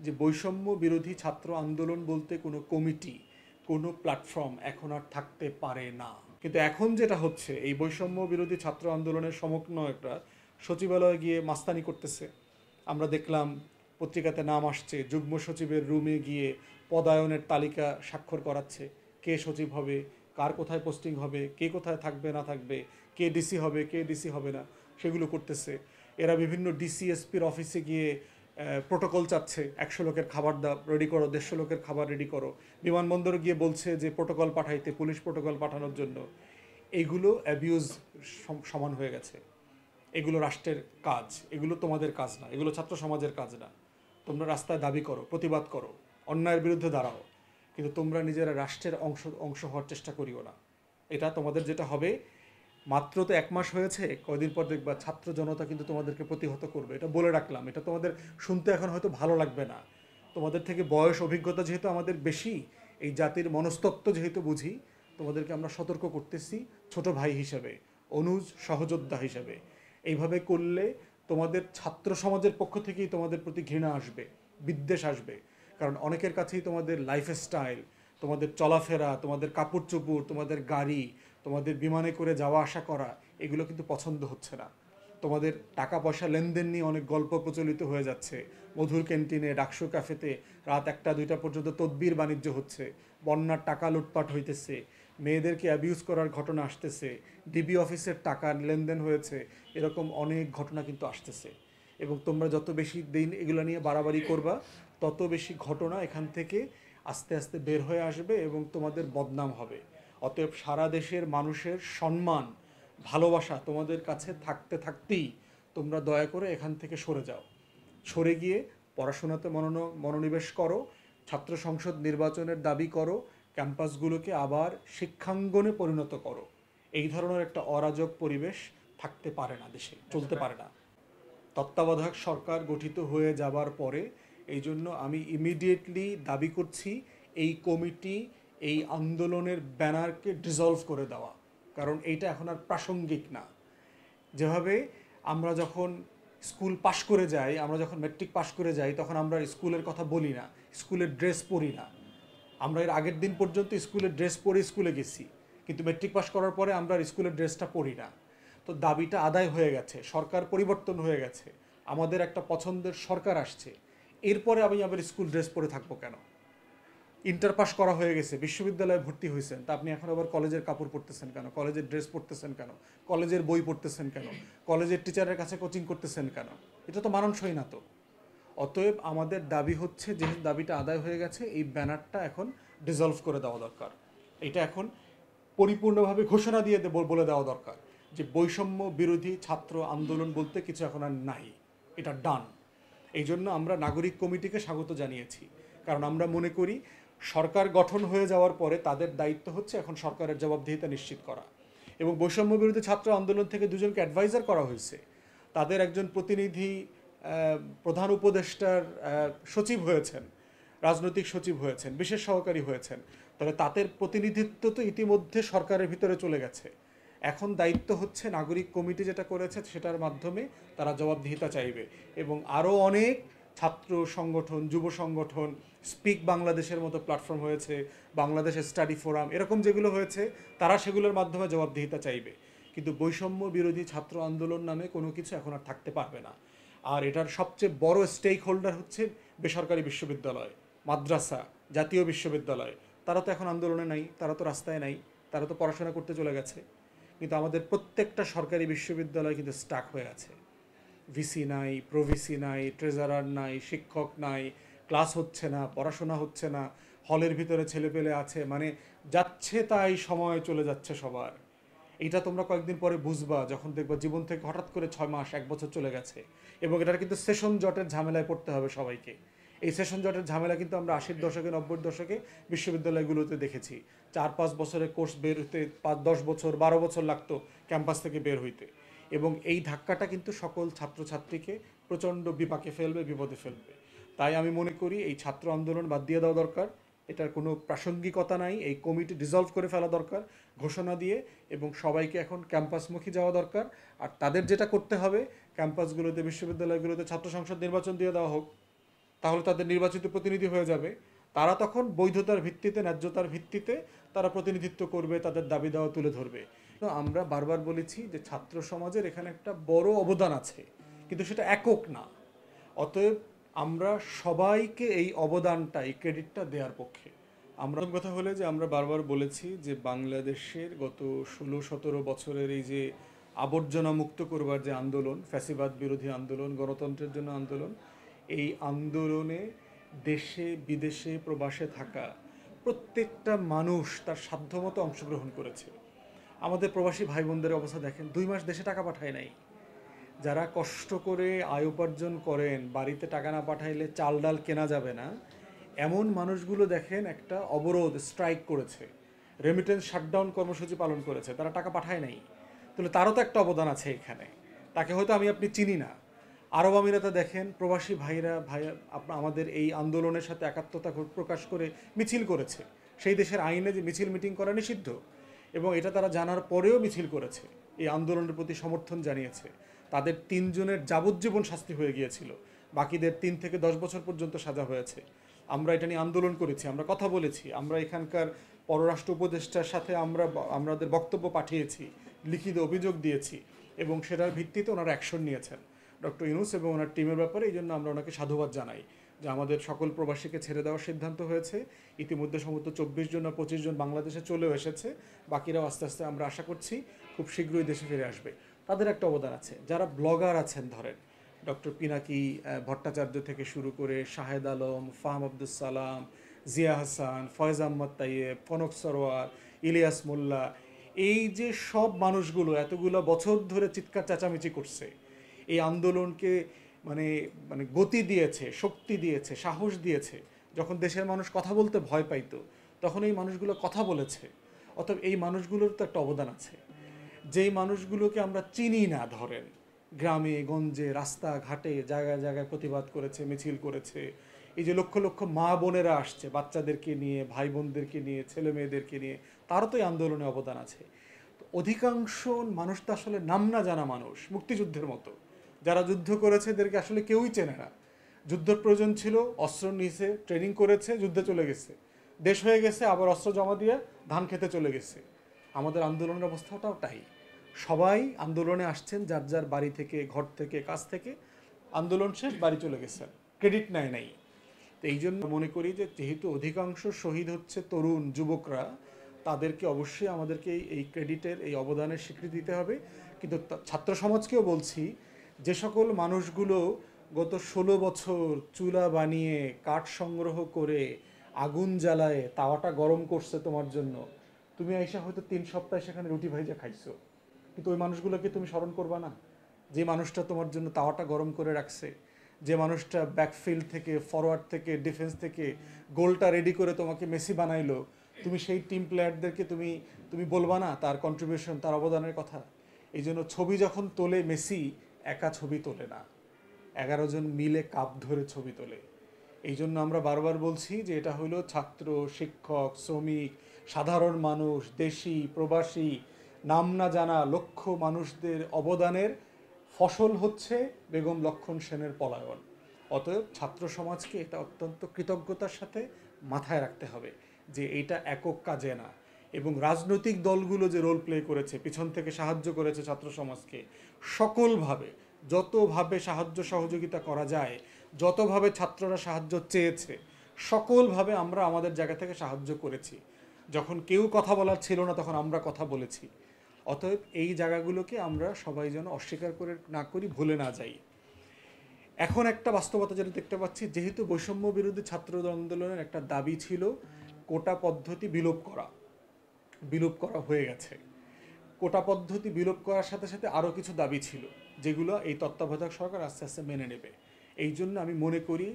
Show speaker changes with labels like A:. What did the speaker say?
A: যে বৈষম্য বিরোধী ছাত্র আন্দোলন বলতে কোনো কমিটি, কোনো প্ল্যাটফর্ম এখন আর থাকতে পারে না। কিন্তু এখন যেটা হচ্ছে, এই বৈষম্য বিরোধী ছাত্র আন্দোলনের সমন্বয়করা সচিবালয়ে গিয়ে মাস্তানি করতেছে। আমরা দেখলাম পত্রিকাতে নাম আসছে, যুগ্ম সচিবের রুমে গিয়ে পদায়নের তালিকা স্বাক্ষর করাচ্ছে, কে সচিব হবে, কার কোথায় পোস্টিং হবে, কে কোথায় থাকবে না থাকবে, কে ডিসি হবে, কে ডিসি হবে না, সেগুলো করতেছে। এরা বিভিন্ন ডিসিএসপির অফিসে গিয়ে প্রোটোকল চাচ্ছে, 100 লোকের খাবার রেডি করো, 150 লোকের খাবার রেডি করো। বিমানবন্দরে গিয়ে বলছে যে প্রোটোকল পাঠাইতে, পুলিশ প্রোটোকল পাঠানোর জন্য। এইগুলো অ্যাবিউজ সমান হয়ে গেছে। এগুলো রাষ্ট্রের কাজ, এগুলো তোমাদের কাজ না, এগুলো ছাত্র সমাজের কাজ না। তোমরা রাস্তায় দাবি করো, প্রতিবাদ করো, অন্যায়ের বিরুদ্ধে দাঁড়াও, কিন্তু তোমরা নিজেরা রাষ্ট্রের অংশ হওয়ার চেষ্টা করিও না। এটা তোমাদের যেটা হবে, মাত্র তো 1 মাস হয়েছে, কয়দিন পর দেখবা ছাত্র জনতা কিন্তু তোমাদেরকে প্রতিহত করবে। এটা বলে রাখলাম। এটা তোমাদের শুনতে এখন হয়তো ভালো লাগবে না, তোমাদের থেকে বয়স অভিজ্ঞতা যেহেতু আমাদের বেশি, এই জাতির মনস্তত্ত্ব যেহেতু বুঝি, তোমাদেরকে আমরা সতর্ক করতেছি ছোট ভাই হিসেবে, অনুজ সহযোদ্ধা হিসেবে। এইভাবে করলে তোমাদের ছাত্র সমাজের পক্ষ থেকেই তোমাদের প্রতি ঘৃণা আসবে, বিদ্বেষ আসবে। কারণ অনেকের কাছেই তোমাদের লাইফস্টাইল, তোমাদের চলাফেরা, তোমাদের কাপড় চোপড়, তোমাদের গাড়ি, তোমাদের বিমানে করে যাওয়া আসা করা, এগুলো কিন্তু পছন্দ হচ্ছে না। তোমাদের টাকা পয়সা লেনদেন নিয়ে অনেক গল্প প্রচলিত হয়ে যাচ্ছে। মধুর ক্যান্টিনে, ডাকসু ক্যাফেতে রাত 1টা 2টা পর্যন্ত তদবির বাণিজ্য হচ্ছে, বন্যার টাকা লুটপাট হইতেছে, মেয়েদেরকে অ্যাবিউজ করার ঘটনা আসতেছে, ডিবি অফিসের টাকা লেনদেন হয়েছে, এরকম অনেক ঘটনা কিন্তু আসতেছে। এবং তোমরা যত বেশি দিন এগুলো নিয়ে বাড়াবাড়ি করবা, তত বেশি ঘটনা এখান থেকে আস্তে আস্তে বের হয়ে আসবে এবং তোমাদের বদনাম হবে। অতএব সারা দেশের মানুষের সম্মান, ভালোবাসা তোমাদের কাছে থাকতে থাকতেই তোমরা দয়া করে এখান থেকে সরে যাও। সরে গিয়ে পড়াশোনাতে মনোনিবেশ করো, ছাত্র সংসদ নির্বাচনের দাবি করো, ক্যাম্পাসগুলোকে আবার শিক্ষাঙ্গনে পরিণত করো। এই ধরনের একটা অরাজক পরিবেশ থাকতে পারে না, দেশে চলতে পারে না। তত্ত্বাবধায়ক সরকার গঠিত হয়ে যাবার পরে এই জন্য আমি ইমিডিয়েটলি দাবি করছি এই কমিটি, এই আন্দোলনের ব্যানারকে ডিসলভ করে দেওয়া। কারণ এইটা এখন আর প্রাসঙ্গিক না। যেভাবে আমরা যখন স্কুল পাশ করে যাই, আমরা যখন ম্যাট্রিক পাশ করে যাই, তখন আমরা স্কুলের কথা বলি না, স্কুলের ড্রেস পরি না। আমরা এর আগের দিন পর্যন্ত স্কুলের ড্রেস পরে স্কুলে গেছি, কিন্তু ম্যাট্রিক পাস করার পরে আমরা আর স্কুলের ড্রেসটা পরি না। তো দাবিটা আদায় হয়ে গেছে, সরকার পরিবর্তন হয়ে গেছে, আমাদের একটা পছন্দের সরকার আসছে। এরপরে আমি আবার স্কুল ড্রেস পরে থাকবো কেন? ইন্টার পাস করা হয়ে গেছে, বিশ্ববিদ্যালয়ে ভর্তি হয়েছেন, তা আপনি এখন আবার কলেজের কাপড় পরতেছেন কেন? কলেজের ড্রেস পরতেছেন কেন? কলেজের বই পড়তেছেন কেন? কলেজের টিচারের কাছে কোচিং করতেছেন কেন? এটা তো মানানসই না তো। অতএব আমাদের দাবি হচ্ছে, যেহেতু দাবিটা আদায় হয়ে গেছে, এই ব্যানারটা এখন ডিসলভ করে দেওয়া দরকার। এটা এখন পরিপূর্ণভাবে ঘোষণা দিয়ে বলে দেওয়া দরকার যে বৈষম্য বিরোধী ছাত্র আন্দোলন বলতে কিছু এখন আর নাই, এটা ডান। এই জন্য আমরা নাগরিক কমিটিকে স্বাগত জানিয়েছি। কারণ আমরা মনে করি সরকার গঠন হয়ে যাওয়ার পরে তাদের দায়িত্ব হচ্ছে এখন সরকারের জবাবদিহিতা নিশ্চিত করা। এবং বৈষম্য বিরোধী ছাত্র আন্দোলন থেকে দুজনকে অ্যাডভাইজার করা হয়েছে। তাদের একজন প্রতিনিধি প্রধান উপদেষ্টার সচিব হয়েছেন, রাজনৈতিক সচিব হয়েছেন, বিশেষ সহকারী হয়েছেন। তবে তাদের প্রতিনিধিত্ব তো ইতিমধ্যে সরকারের ভিতরে চলে গেছে। এখন দায়িত্ব হচ্ছে নাগরিক কমিটি যেটা করেছে সেটার মাধ্যমে তারা জবাবদিহিতা চাইবে। এবং আরও অনেক ছাত্র সংগঠন, যুব সংগঠন, স্পিক বাংলাদেশের মতো প্ল্যাটফর্ম হয়েছে, বাংলাদেশ স্টাডি ফোরাম, এরকম যেগুলো হয়েছে, তারা সেগুলোর মাধ্যমে জবাবদিহিতা চাইবে। কিন্তু বৈষম্য বিরোধী ছাত্র আন্দোলন নামে কোনো কিছু এখন আর থাকতে পারবে না। আর এটার সবচেয়ে বড় স্টেক হোল্ডার হচ্ছে বেসরকারি বিশ্ববিদ্যালয়, মাদ্রাসা, জাতীয় বিশ্ববিদ্যালয়। তারা তো এখন আন্দোলনে নাই, তারা তো রাস্তায় নাই, তারা তো পড়াশোনা করতে চলে গেছে। কিন্তু আমাদের প্রত্যেকটা সরকারি বিশ্ববিদ্যালয় কিন্তু স্টাক হয়ে আছে। ভিসি নাই, প্রভিসি নাই, ট্রেজারার নাই, শিক্ষক নাই, ক্লাস হচ্ছে না, পড়াশোনা হচ্ছে না, হলের ভিতরে ছেলেপেলে আছে, মানে যাচ্ছে তাই সময় চলে যাচ্ছে সবার। এইটা তোমরা কয়েকদিন পরে বুঝবা, যখন দেখবা জীবন থেকে হঠাৎ করে 6 মাস 1 বছর চলে গেছে। এবং এটার কিন্তু সেশন জটের ঝামেলায় পড়তে হবে সবাইকে। এই সেশন জটের ঝামেলা কিন্তু আমরা 80-র দশকে 90-র দশকে বিশ্ববিদ্যালয়গুলোতে দেখেছি। 4-5 বছরের কোর্স বের হতে 5-10 বছর 12 বছর লাগতো ক্যাম্পাস থেকে বের হইতে। এবং এই ধাক্কাটা কিন্তু সকল ছাত্রছাত্রীকে প্রচণ্ড বিপাকে ফেলবে, বিপদে ফেলবে। তাই আমি মনে করি এই ছাত্র আন্দোলন বাদ দিয়ে দেওয়া দরকার, এটার কোনো প্রাসঙ্গিকতা নাই। এই কমিটি ডিসলভ করে ফেলা দরকার ঘোষণা দিয়ে, এবং সবাইকে এখন ক্যাম্পাসমুখী যাওয়া দরকার। আর তাদের যেটা করতে হবে, ক্যাম্পাসগুলোতে, বিশ্ববিদ্যালয়গুলোতে ছাত্র সংসদ নির্বাচন দিয়ে দেওয়া হোক, তাহলে তাদের নির্বাচিত প্রতিনিধি হয়ে যাবে। তারা তখন বৈধতার ভিত্তিতে, ন্যায্যতার ভিত্তিতে তারা প্রতিনিধিত্ব করবে, তাদের দাবি দাওয়া তুলে ধরবে। তো আমরা বারবার বলেছি যে ছাত্র সমাজের এখানে একটা বড় অবদান আছে, কিন্তু সেটা একক না। অতএব আমরা সবাইকে এই অবদানটা, এই ক্রেডিটটা দেওয়ার পক্ষে। আমরা কথা হলে যে আমরা বারবার বলেছি যে বাংলাদেশের গত 16-17 বছরের এই যে আবর্জনা মুক্ত করবার যে আন্দোলন, ফ্যাসিবাদ বিরোধী আন্দোলন, গণতন্ত্রের জন্য আন্দোলন, এই আন্দোলনে দেশে বিদেশে প্রবাসে থাকা প্রত্যেকটা মানুষ তার সাধ্যমতো অংশগ্রহণ করেছে। আমাদের প্রবাসী ভাই বোনদের অবস্থা দেখেন, 2 মাস দেশে টাকা পাঠায় নাই। যারা কষ্ট করে আয় উপার্জন করেন, বাড়িতে টাকা না পাঠাইলে চাল ডাল কেনা যাবে না, এমন মানুষগুলো দেখেন একটা অবরোধ, স্ট্রাইক করেছে, রেমিটেন্স শাটডাউন কর্মসূচি পালন করেছে, তারা টাকা পাঠায় নাই। তাহলে তারও তো একটা অবদান আছে এখানে। তাকে হয়তো আমি আপনি চিনি না। আরব আমিরাতে দেখেন প্রবাসী ভাইরা আমাদের এই আন্দোলনের সাথে একাত্মতা প্রকাশ করে মিছিল করেছে। সেই দেশের আইনে যে মিছিল মিটিং করা নিষিদ্ধ, এবং এটা তারা জানার পরেও মিছিল করেছে, এই আন্দোলনের প্রতি সমর্থন জানিয়েছে। তাদের 3 জনের যাবজ্জীবন শাস্তি হয়ে গিয়েছিল, বাকিদের 3 থেকে 10 বছর পর্যন্ত সাজা হয়েছে। আমরা এটা নিয়ে আন্দোলন করেছি, আমরা কথা বলেছি, আমরা এখানকার পররাষ্ট্র উপদেষ্টার সাথে আমাদের বক্তব্য পাঠিয়েছি, লিখিত অভিযোগ দিয়েছি, এবং সেটার ভিত্তিতে ওনারা অ্যাকশন নিয়েছেন ডক্টর ইউনূস এবং ওনার টিমের ব্যাপারে। এই জন্য আমরা ওনাকে সাধুবাদ জানাই যে আমাদের সকল প্রবাসীকে ছেড়ে দেওয়ার সিদ্ধান্ত হয়েছে। ইতিমধ্যে সম্ভবত 24 জন বা 25 জন বাংলাদেশে চলেও এসেছে, বাকিরাও আস্তে আস্তে আমরা আশা করছি খুব শীঘ্রই দেশে ফিরে আসবে। তাদের একটা অবদান আছে। যারা ব্লগার আছেন, ধরেন ডক্টর পিনাকি ভট্টাচার্য থেকে শুরু করে শাহেদ আলম, ফাহাম আব্দুল সালাম, জিয়া হাসান, ফয়েজ আহমদ তাইয়েব, কনক সরোয়ার, ইলিয়াস মোল্লা, এই যে সব মানুষগুলো এতগুলো বছর ধরে চিৎকার চেঁচামেচি করছে, এই আন্দোলনকে মানে মানে গতি দিয়েছে, শক্তি দিয়েছে, সাহস দিয়েছে। যখন দেশের মানুষ কথা বলতে ভয় পাইতো, তখন এই মানুষগুলো কথা বলেছে। অতএব এই মানুষগুলোর তো একটা অবদান আছে। যেই মানুষগুলোকে আমরা চিনি না, ধরেন গ্রামে গঞ্জে রাস্তাঘাটে জায়গায় জায়গায় প্রতিবাদ করেছে, মিছিল করেছে। এই যে লক্ষ লক্ষ মা বোনেরা আসছে বাচ্চাদেরকে নিয়ে, ভাই বোনদেরকে নিয়ে, ছেলে মেয়েদেরকে নিয়ে, তারও তো এই আন্দোলনে অবদান আছে। তো অধিকাংশ মানুষ তো আসলে নাম না জানা মানুষ, মুক্তিযুদ্ধের মতো। যারা যুদ্ধ করেছে এদেরকে আসলে কেউই চেনে না। যুদ্ধের প্রয়োজন ছিল, অস্ত্র নিয়েছে, ট্রেনিং করেছে, যুদ্ধে চলে গেছে, দেশ হয়ে গেছে, আবার অস্ত্র জমা দিয়ে ধান খেতে চলে গেছে। আমাদের আন্দোলনের অবস্থাটাও তাই। সবাই আন্দোলনে আসছেন যার যার বাড়ি থেকে, ঘর থেকে, কাজ থেকে, আন্দোলন শেষ, বাড়ি চলে গেছেন, ক্রেডিট নেয় নাই। তো এই জন্য মনে করি যে যেহেতু অধিকাংশ শহীদ হচ্ছে তরুণ যুবকরা, তাদেরকে অবশ্যই আমাদেরকে এই ক্রেডিটের, এই অবদানের স্বীকৃতি দিতে হবে। কিন্তু ছাত্র সমাজকেও বলছি, যে সকল মানুষগুলো গত 16 বছর চুলা বানিয়ে, কাঠ সংগ্রহ করে, আগুন জ্বালায় তাওয়াটা গরম করছে তোমার জন্য, তুমি আইসা হয়তো 3 সপ্তাহ সেখানে রুটি ভাইজা খাইছো, কিন্তু ওই মানুষগুলোকে তুমি স্মরণ করবা না? যে মানুষটা তোমার জন্য তাওয়াটা গরম করে রাখছে, যে মানুষটা ব্যাকফিল্ড থেকে, ফরওয়ার্ড থেকে, ডিফেন্স থেকে গোলটা রেডি করে তোমাকে মেসি বানাইলো, তুমি সেই টিম প্লেয়ারদেরকে তুমি বলবা না তার কন্ট্রিবিউশন, তার অবদানের কথা? এই জন্য ছবি যখন তোলে মেসি, একা ছবি তোলে না, 11 জন মিলে কাপ ধরে ছবি তোলে। এই জন্য আমরা বারবার বলছি যে এটা হলো ছাত্র, শিক্ষক, শ্রমিক, সাধারণ মানুষ, দেশি প্রবাসী, নাম না জানা লক্ষ মানুষদের অবদানের ফসল হচ্ছে বেগম লক্ষণ সেনের পলায়ন। অতএব ছাত্র সমাজকে এটা অত্যন্ত কৃতজ্ঞতার সাথে মাথায় রাখতে হবে যে এটা একক কাজে না। এবং রাজনৈতিক দলগুলো যে রোল প্লে করেছে, পিছন থেকে সাহায্য করেছে ছাত্র সমাজকে, সকলভাবে যতভাবে সাহায্য সহযোগিতা করা যায়, যতভাবে ছাত্ররা সাহায্য চেয়েছে, সকলভাবে আমরা আমাদের জায়গা থেকে সাহায্য করেছি। যখন কেউ কথা বলার ছিল না, তখন আমরা কথা বলেছি। অতএব এই জায়গাগুলোকে আমরা সবাই যেন অস্বীকার করে না করি, ভুলে না যাই। এখন একটা বাস্তবতা যেটা দেখতে পাচ্ছি, যেহেতু বৈষম্য বিরোধী ছাত্র আন্দোলনের একটা দাবি ছিল কোটা পদ্ধতি বিলোপ করা হয়ে গেছে। কোটা পদ্ধতি বিলোপ করার সাথে সাথে আরও কিছু দাবি ছিল, যেগুলো এই তত্ত্বাবধায়ক সরকার আস্তে আস্তে মেনে নেবে। এই জন্য আমি মনে করি